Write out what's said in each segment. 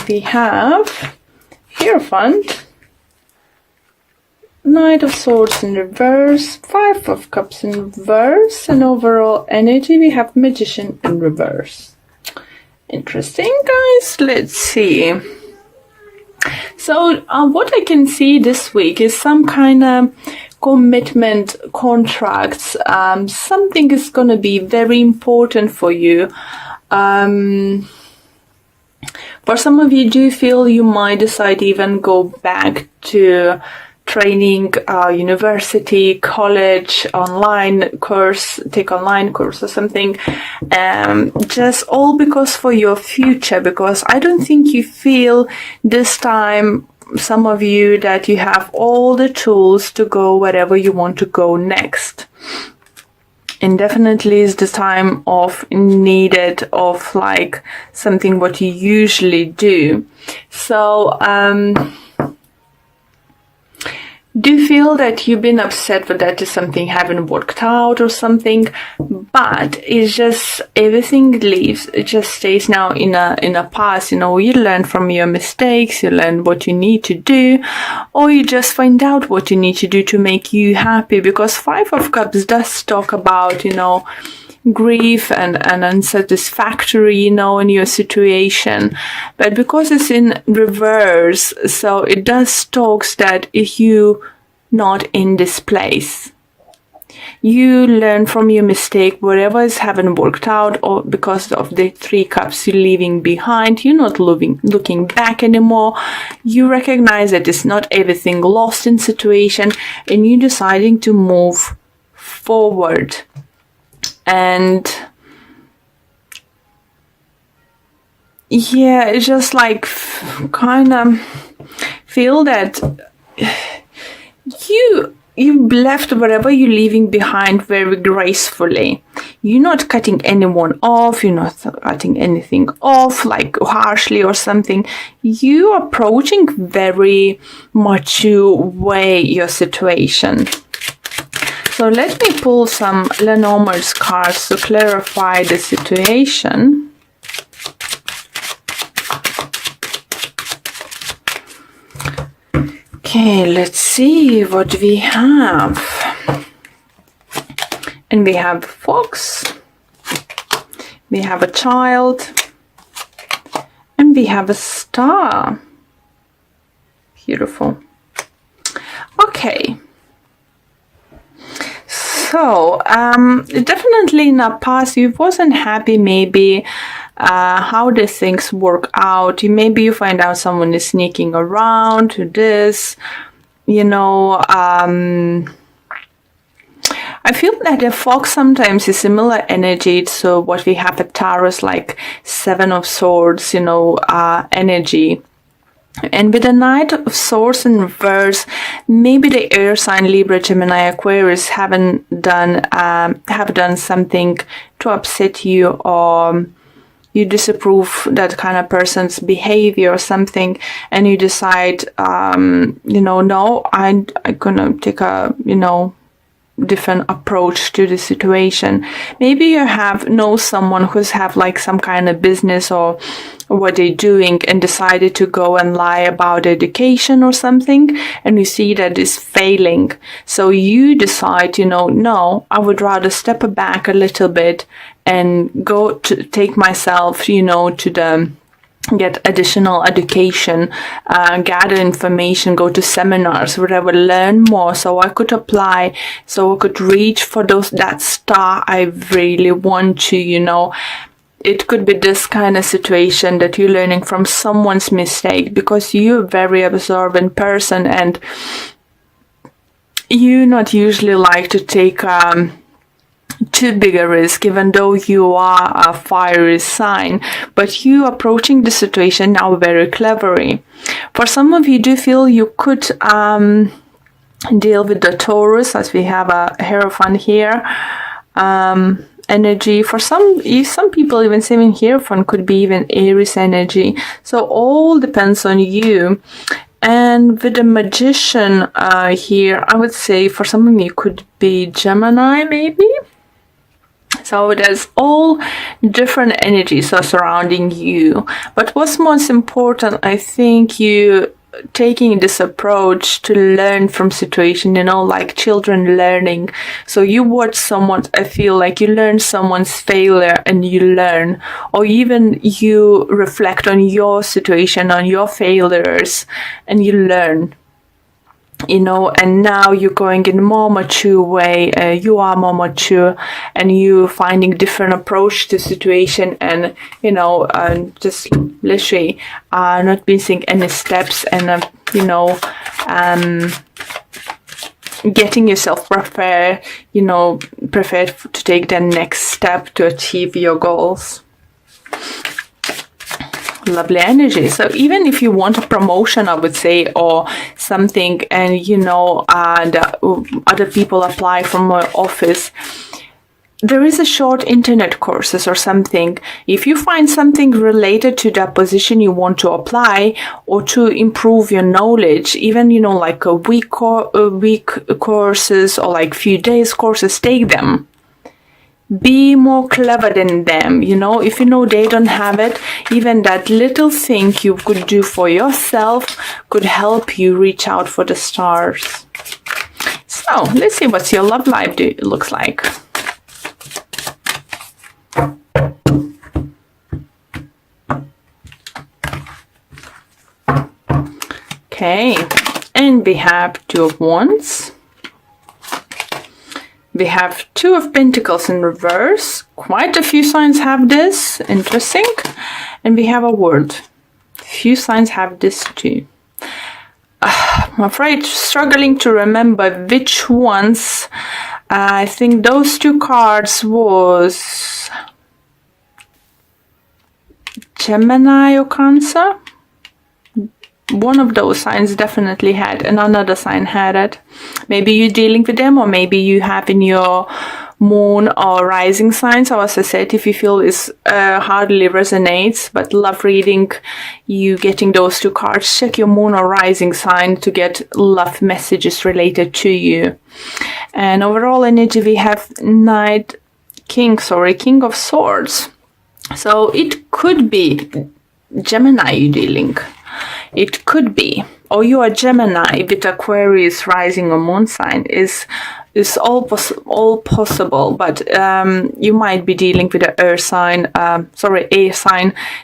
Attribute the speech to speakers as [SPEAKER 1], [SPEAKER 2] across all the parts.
[SPEAKER 1] We have Hierophant, Knight of Swords in reverse, Five of Cups in reverse, and overall energy we have Magician in reverse. Interesting, guys. Let's see. So what I can see this week is some kind of commitment, contracts. Something is going to be very important for you. For some of you, do feel you might decide to even go back to training, university, college, online course, take online course or something, just all because for your future, because I don't think you feel this time, some of you, that you have all the tools to go wherever you want to go next. And definitely is the time of needed of like something what you usually do. So, do you feel that you've been upset with that something haven't worked out or something, but it's just everything leaves, it just stays now in a past. You learn from your mistakes, you learn what you need to do, or you just find out what you need to do to make you happy, because Five of Cups does talk about, grief and unsatisfactory, in your situation. But because it's in reverse, so it does talks that if you not in this place, you learn from your mistake, whatever is haven't worked out, or because of the Three Cups you're leaving behind, you're not looking back anymore. You recognize that it's not everything lost in situation, and you're deciding to move forward. And yeah, it's just like kind of feel that you left whatever you're leaving behind very gracefully. You're not cutting anyone off, you're not cutting anything off like harshly or something. You are approaching very mature way your situation. So let me pull some Lenormand's cards to clarify the situation. Okay, let's see what we have. And we have a fox, we have a child, and we have a star. Beautiful. Okay. So, definitely in the past you wasn't happy maybe how the things work out. Maybe you find out someone is sneaking around to this, I feel that the fox sometimes is similar energy to what we have at Taurus, like Seven of Swords, energy. And with the Knight of Swords in reverse, maybe the air sign Libra, Gemini, Aquarius have done something to upset you, or you disapprove that kind of person's behavior or something, and you decide, no, I'm gonna take a, different approach to the situation. Maybe you know someone who's have like some kind of business or what they're doing, and decided to go and lie about education or something, and you see that is failing. So you decide, no, I would rather step back a little bit and go to take myself, to get additional education, gather information, go to seminars where I would learn more, so I could apply, so I could reach for that star I really want to, It could be this kind of situation that you're learning from someone's mistake, because you're a very observant person and you not usually like to take too big a risk, even though you are a fiery sign, but you approaching the situation now very cleverly. For some of you, do feel you could deal with the Taurus, as we have a Hierophant here, energy. For some people, even Seven Hierophant could be even Aries energy. So all depends on you. And with the Magician here, I would say for some of you could be Gemini maybe. So there's all different energies are surrounding you. But what's most important, I think, you taking this approach to learn from situation, like children learning. So you watch someone, I feel like you learn someone's failure and you learn, or even you reflect on your situation, on your failures, and you learn. And now you're going in a more mature way, you are more mature, and you finding different approach to situation, and just literally not missing any steps, and getting yourself prepared to take the next step to achieve your goals. Lovely energy. So even if you want a promotion, I would say, or something, and and other people apply from my office, there is a short internet courses or something. If you find something related to that position you want to apply, or to improve your knowledge, even like a week courses, or like few days courses, take them. Be more clever than them, if they don't have it, even that little thing you could do for yourself could help you reach out for the stars. So let's see what your love life looks like. Okay, and we have Two of Wands. We have Two of Pentacles in reverse. Quite a few signs have this. Interesting. And we have a World. Few signs have this too. I'm afraid struggling to remember which ones. I think those two cards was Gemini or Cancer. One of those signs definitely had, and another sign had it. Maybe you're dealing with them, or maybe you have in your moon or rising sign. So as I said, if you feel this hardly resonates, but love reading, you getting those two cards, check your moon or rising sign to get love messages related to you. And overall energy, we have King of Swords. So it could be Gemini you're dealing. It could be, or you are Gemini with Aquarius rising or moon sign, is all possible, but you might be dealing with a air sign,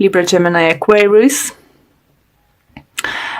[SPEAKER 1] Libra, Gemini, Aquarius.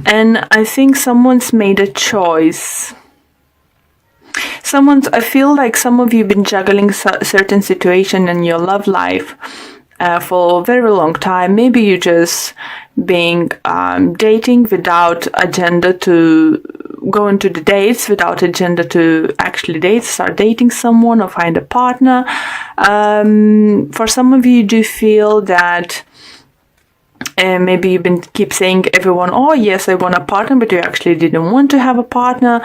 [SPEAKER 1] And I think someone's made a choice. I feel like some of you have been juggling certain situation in your love life for a very long time. Maybe you just being dating without agenda to go into the dates, without agenda to actually date, start dating someone or find a partner. For some of you, do feel that maybe you've been keep saying everyone, oh yes, I want a partner, but you actually didn't want to have a partner.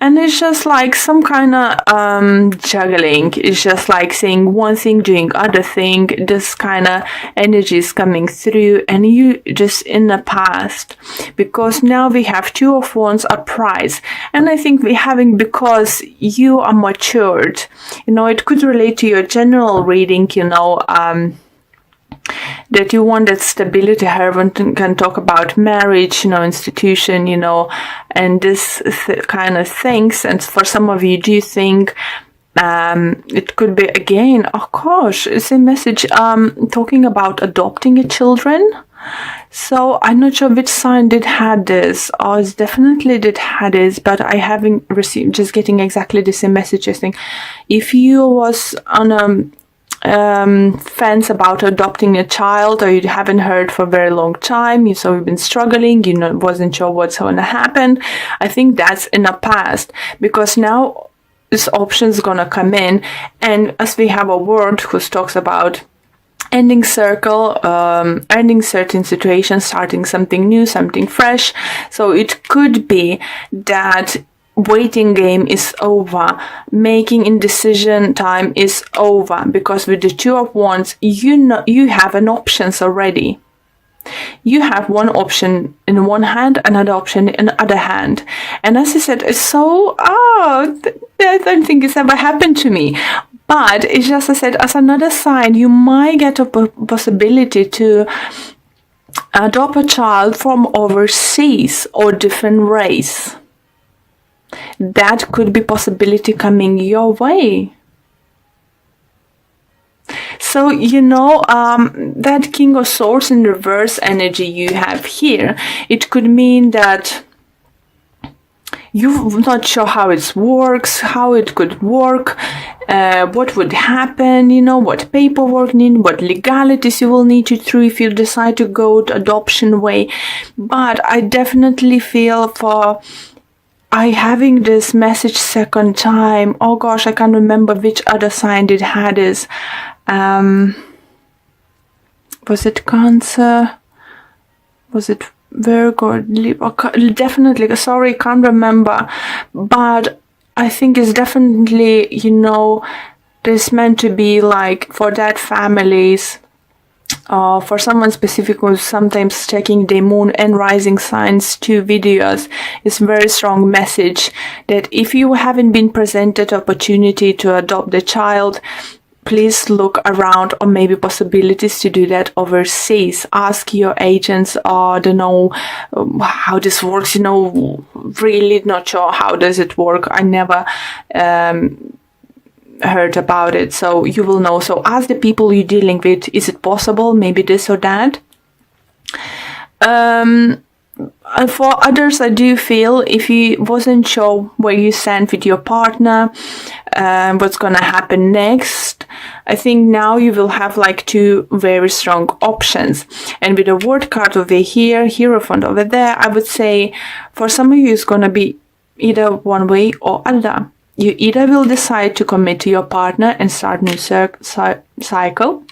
[SPEAKER 1] And it's just like some kind of juggling. It's just like saying one thing, doing other thing. This kind of energy is coming through, and you just in the past, because now we have Two of Wands, a prize. And I think we're having, because you are matured, it could relate to your general reading, that you want that stability. Everyone can talk about marriage, institution, and this kind of things. And for some of you, do you think it could be, again, oh gosh, it's a message talking about adopting a children. So I'm not sure which sign did had this, or it's definitely did had this, but I haven't received, just getting exactly the same message. I think if you was on a fence about adopting a child, or you haven't heard for a very long time, so you've been struggling, wasn't sure what's going to happen, I think that's in the past, because now this option is going to come in. And as we have a word who talks about ending circle, ending certain situations, starting something new, something fresh. So it could be that waiting game is over, making indecision time is over, because with the Two of Wands, you have an options already. You have one option in one hand, another option in the other hand. And as I said, it's so, I don't think it's ever happened to me. But it's just, I said, as another sign, you might get a possibility to adopt a child from overseas or different race. That could be possibility coming your way. So, that King of Swords in reverse energy you have here, it could mean that you're not sure how it works, how it could work, what would happen, what paperwork need, what legalities you will need to through if you decide to go the adoption way. But I definitely feel for having this message second time. Oh gosh, I can't remember which other sign it had is. Was it Cancer? Was it Virgo? Definitely, sorry, can't remember. But I think it's definitely, this meant to be like for that families, for someone specific who's sometimes checking their moon and rising signs 2 videos, is very strong message that if you haven't been presented opportunity to adopt the child, please look around or maybe possibilities to do that overseas. Ask your agents or don't know how this works, really not sure how does it work. I never heard about it, so you will know. So ask the people you're dealing with, is it possible, maybe this or that. And for others, I do feel if you wasn't sure where you stand with your partner, what's gonna happen next, I think now you will have like 2 very strong options. And with the word card over here, Hierophant over there, I would say for some of you it's gonna be either one way or other. You either will decide to commit to your partner and start new cycle,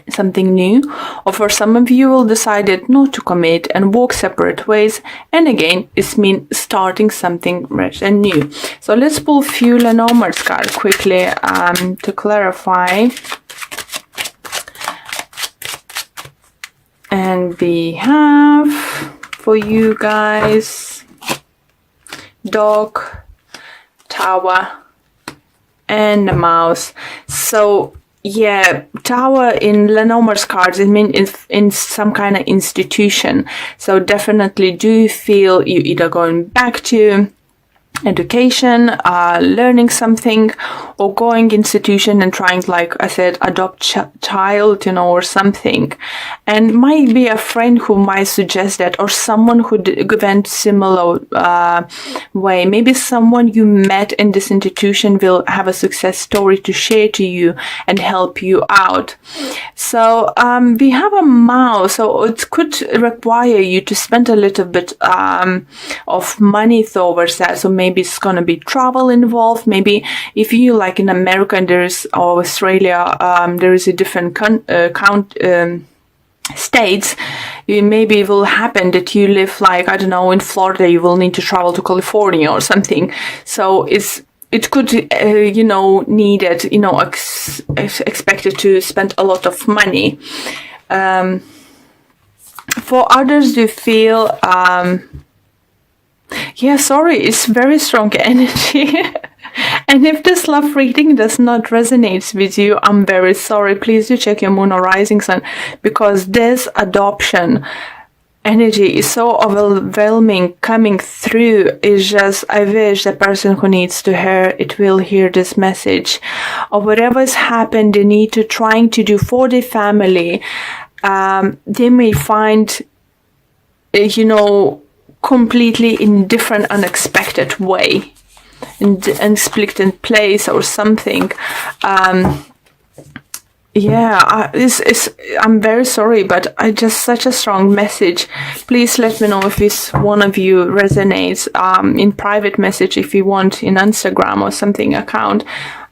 [SPEAKER 1] something new, or for some of you will decide not to commit and walk separate ways, and again it means starting something fresh and new. So let's pull few Lenormand's card quickly to clarify. And we have for you guys Dog, Tower and the Mouse. So yeah, Tower in Lenormand's cards, it means in some kind of institution. So definitely do feel you either going back to education, learning something, or going institution and trying, like I said, adopt child, or something. And might be a friend who might suggest that, or someone who went similar way. Maybe someone you met in this institution will have a success story to share to you and help you out. So we have a Mouse, so it could require you to spend a little bit of money towards that. So maybe it's gonna be travel involved. Maybe if you like in America and or Australia, there is a different states, maybe it will happen that you live like, I don't know, in Florida, you will need to travel to California or something. So it could, need it, expected to spend a lot of money. For others, you feel, it's very strong energy. And if this love reading does not resonate with you, I'm very sorry. Please do check your moon or rising sun, because this adoption energy is so overwhelming coming through. It's just, I wish the person who needs to hear it will hear this message, or whatever has happened they need to trying to do for their family. They may find, completely in different unexpected way, and split in place or something. I'm very sorry, but I just such a strong message. Please let me know if this one of you resonates in private message, if you want, in Instagram or something account.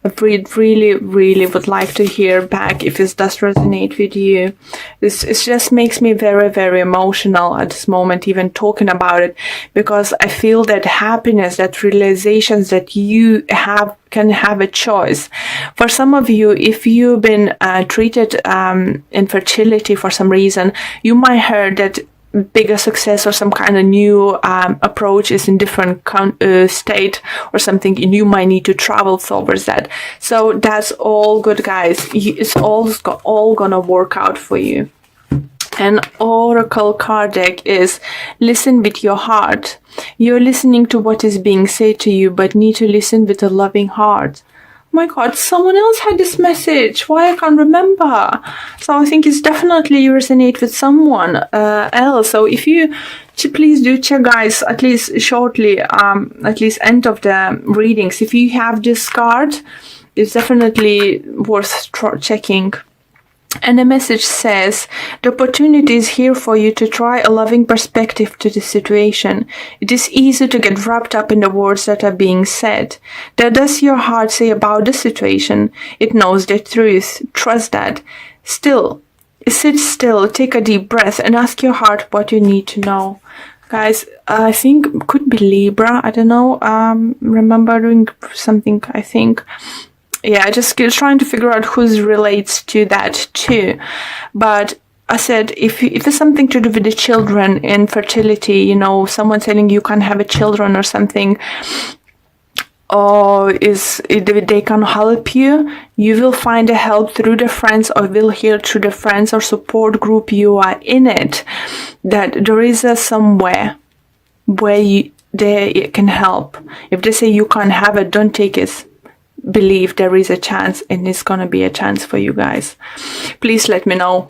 [SPEAKER 1] I really would like to hear back if this does resonate with you. It just makes me very emotional at this moment, even talking about it, because I feel that happiness, that realizations that you can have a choice. For some of you, if you've been treated infertility for some reason, you might heard that bigger success or some kind of new approach is in different state or something, and you might need to travel towards that. So that's all good, guys. It's all gonna work out for you. And oracle card deck is listen with your heart. You're listening to what is being said to you, but need to listen with a loving heart. My God, someone else had this message. Why I can't remember? So I think it's definitely you resonate with someone else. So if you please do check, guys, at least shortly, at least end of the readings. If you have this card, it's definitely worth checking. And the message says, the opportunity is here for you to try a loving perspective to the situation. It is easy to get wrapped up in the words that are being said. What does your heart say about the situation? It knows the truth. Trust that. Still, sit still, take a deep breath, and ask your heart what you need to know. Guys, I think could be Libra. I don't know. Remember doing something, I think. Yeah, just trying to figure out who relates to that too. But I said, if it's something to do with the children, infertility, you know, someone telling you can't have a children or something, or they can help you, you will find a help through the friends, or will hear through the friends or support group you are in it, that there is somewhere where they can help. If they say you can't have it, don't take it. Believe there is a chance, and it's gonna be a chance for you guys. Please let me know